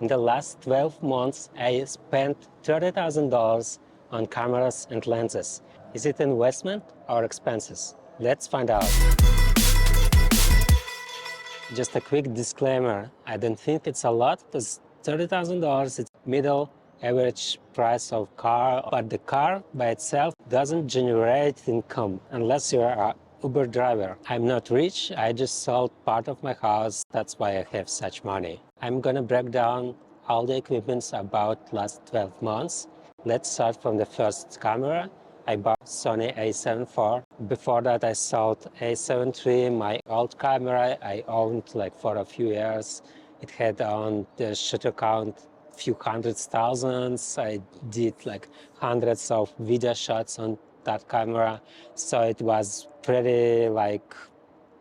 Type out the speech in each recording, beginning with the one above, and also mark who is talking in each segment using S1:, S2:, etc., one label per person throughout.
S1: In the last 12 months, I spent $30,000 on cameras and lenses. Is it investment or expenses? Let's find out. Just a quick disclaimer, I don't think it's a lot because $30,000 is middle average price of car, but the car by itself doesn't generate income unless you're a Uber driver. I'm not rich, I just sold part of my house, that's why I have such money. I'm gonna break down all the equipments about last 12 months. Let's start from the first camera. I bought Sony a7 IV. Before that I sold a7 III, my old camera I owned like for a few years. It had on the shutter count few hundreds thousands. I did like hundreds of video shots on that camera, so it was pretty like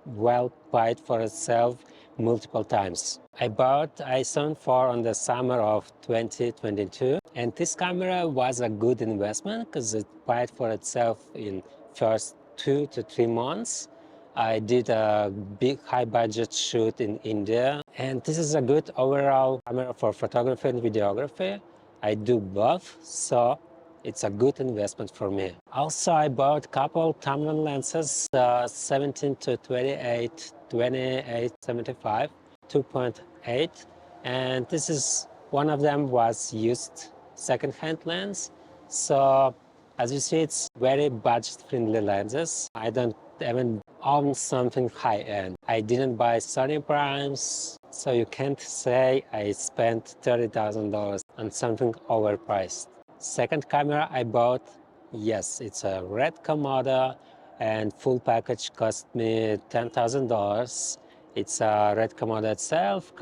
S1: well paid for itself multiple times. I bought a7 IV on the summer of 2022, and this camera was a good investment because it paid for itself in first 2 to 3 months. I did a big high budget shoot in India, and this is a good overall camera for photography and videography. I do both, so it's a good investment for me. Also, I bought a couple Tamron lenses, 17 to 28, 28-75, 2.8, and this is one of them was used second-hand lens. So as you see, it's very budget-friendly lenses. I don't even own something high-end. I didn't buy Sony primes, so you can't say I spent $30,000 on something overpriced. Second camera I bought, yes, it's a red KOMODO, and full package cost me $10,000. It's a red KOMODO itself,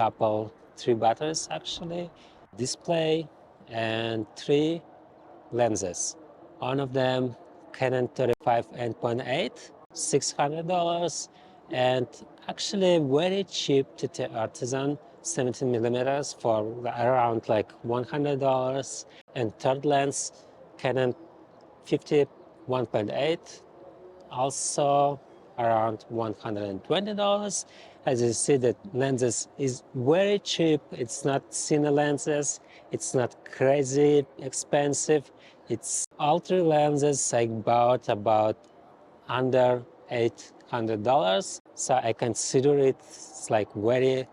S1: three batteries actually, display, and 3 lenses. One of them Canon 35 f/8, $600, and actually very cheap to the artisan 17 millimeters for around like $100. And third lens Canon 50 1.8, also around $120. As you see, the lenses is very cheap. It's not cine lenses, it's not crazy expensive. It's all 3 lenses I bought about under $800, so I consider it like very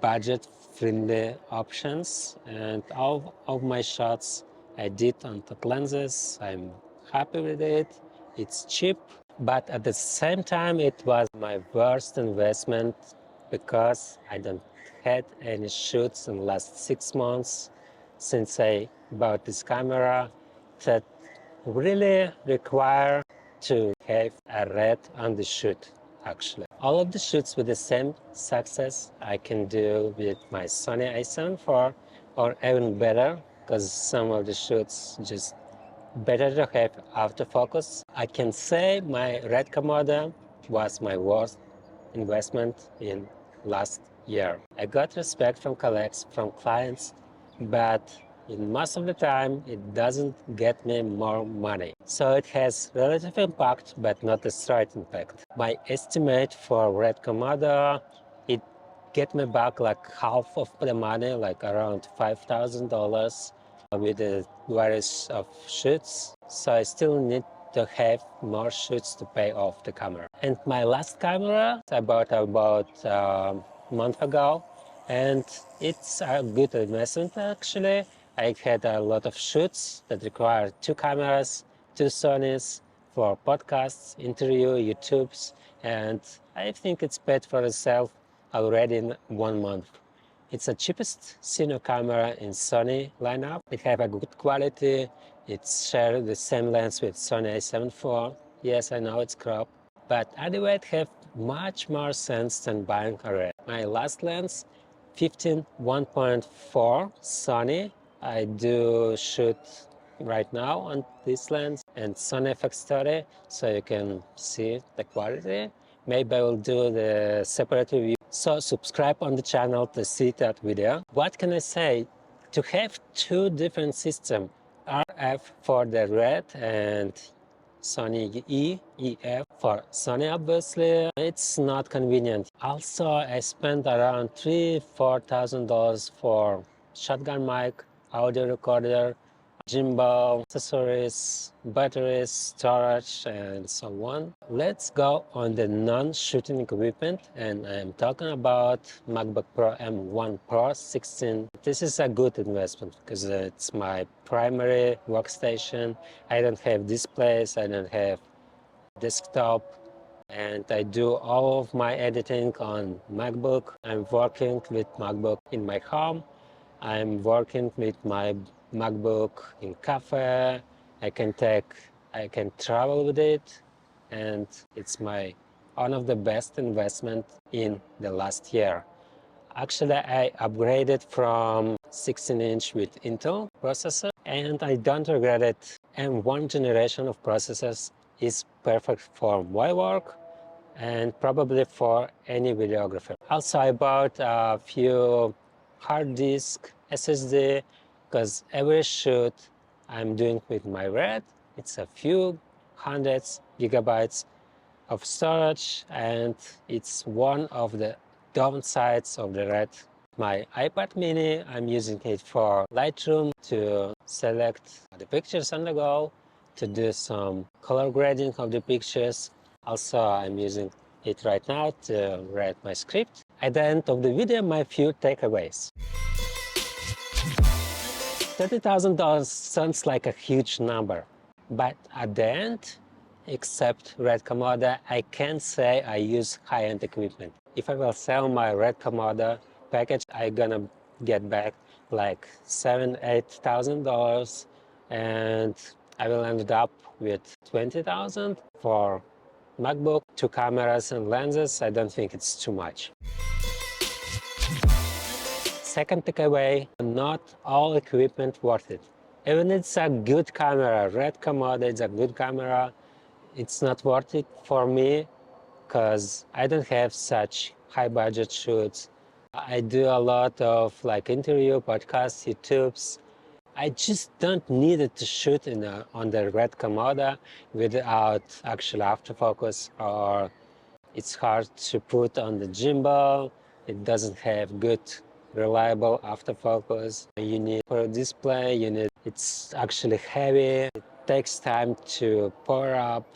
S1: budget-friendly options. And all of my shots I did on top lenses. I'm happy with it. It's cheap, but at the same time it was my worst investment because I don't had any shoots in the last 6 months since I bought this camera that really require to have a red on the shoot. Actually, all of the shoots with the same success I can do with my Sony a7 IV, or even better, because some of the shoots just better to have autofocus. I can say my red KOMODO was my worst investment in last year. I got respect from colleagues, from clients, but in most of the time it doesn't get me more money. So it has relative impact, but not a straight impact. My estimate for red KOMODO, it get me back like half of the money, like around $5,000 with the various of shoots. So I still need to have more shoots to pay off the camera. And my last camera I bought about a month ago, and it's a good investment actually. I had a lot of shoots that require 2 cameras, 2 Sonys for podcasts, interview, YouTubes, and I think it's paid for itself already in 1 month. It's the cheapest cine camera in Sony lineup. It has a good quality. It's shared the same lens with Sony a7 IV. Yes, I know it's cropped, but anyway, it has much more sense than buying a red. My last lens, 15 1.4 Sony. I do shoot right now on this lens and Sony FX30, so you can see the quality. Maybe I will do the separate review. So subscribe on the channel to see that video. What can I say? To have 2 different systems, RF for the red and Sony EF for Sony, obviously, it's not convenient. Also, I spent around $3,000-4,000 for shotgun mic, audio recorder, gimbal, accessories, batteries, storage, and so on. Let's go on the non-shooting equipment, and I'm talking about MacBook Pro M1 Pro 16. This is a good investment because it's my primary workstation. I don't have displays, I don't have desktop, and I do all of my editing on MacBook. I'm working with MacBook in my home. I'm working with my MacBook in cafe. I can travel with it, and it's one of the best investment in the last year. Actually, I upgraded from 16-inch with Intel processor, and I don't regret it. And one generation of processors is perfect for my work and probably for any videographer. Also, I bought a few hard disk SSD because every shoot I'm doing with my RED, it's a few hundreds gigabytes of storage, and it's one of the downsides of the RED. My iPad mini, I'm using it for Lightroom to select the pictures on the go, to do some color grading of the pictures. Also, I'm using it right now to write my script. At the end of the video, my few takeaways. $30,000 sounds like a huge number, but at the end, except Red KOMODO, I can't say I use high-end equipment. If I will sell my Red KOMODO package, I'm gonna get back like $7,000-8,000, and I will end up with $20,000 for MacBook, 2 cameras and lenses. I don't think it's too much. Second takeaway, not all equipment worth it. Even it's a good camera, Red KOMODO is a good camera, it's not worth it for me because I don't have such high budget shoots. I do a lot of like interview, podcasts, YouTubes. I just don't need it to shoot on the Red KOMODO without actual autofocus, or it's hard to put on the gimbal. It doesn't have good, reliable autofocus. You need for a display, it's actually heavy. It takes time to power up,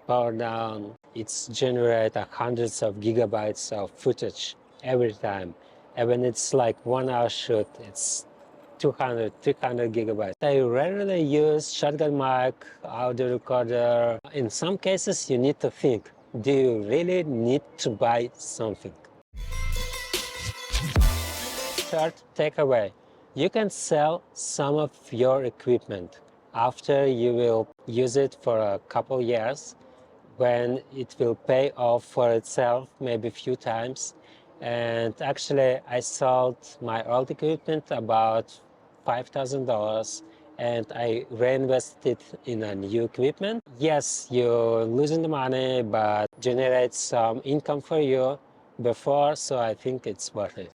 S1: power down. It's generate hundreds of gigabytes of footage every time. And when it's like 1 hour shoot, it's 200, 300 gigabytes. I rarely use shotgun mic, audio recorder. In some cases, you need to think, do you really need to buy something? Third takeaway, you can sell some of your equipment after you will use it for a couple years, when it will pay off for itself maybe a few times. And actually, I sold my old equipment about $5,000, and I reinvested in a new equipment. Yes, you're losing the money, but generates some income for you before, so I think it's worth it.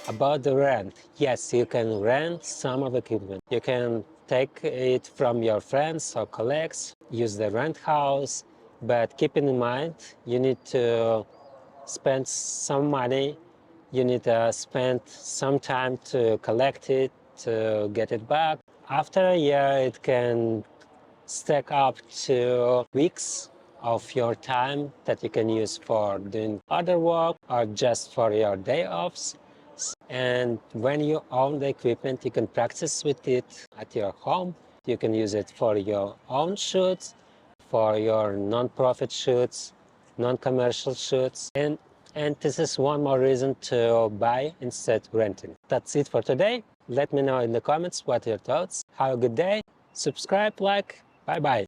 S1: About the rent, yes, you can rent some of equipment. You can take it from your friends or colleagues, use the rent house, but keep in mind, you need to spend some money. You need to spend some time to collect it, to get it back. After a year, it can stack up to weeks of your time that you can use for doing other work or just for your day offs. And when you own the equipment, you can practice with it at your home. You can use it for your own shoots, for your non-profit shoots, non-commercial shoots. And this is one more reason to buy instead of renting. That's it for today. Let me know in the comments what are your thoughts. Have a good day. Subscribe, like. Bye-bye.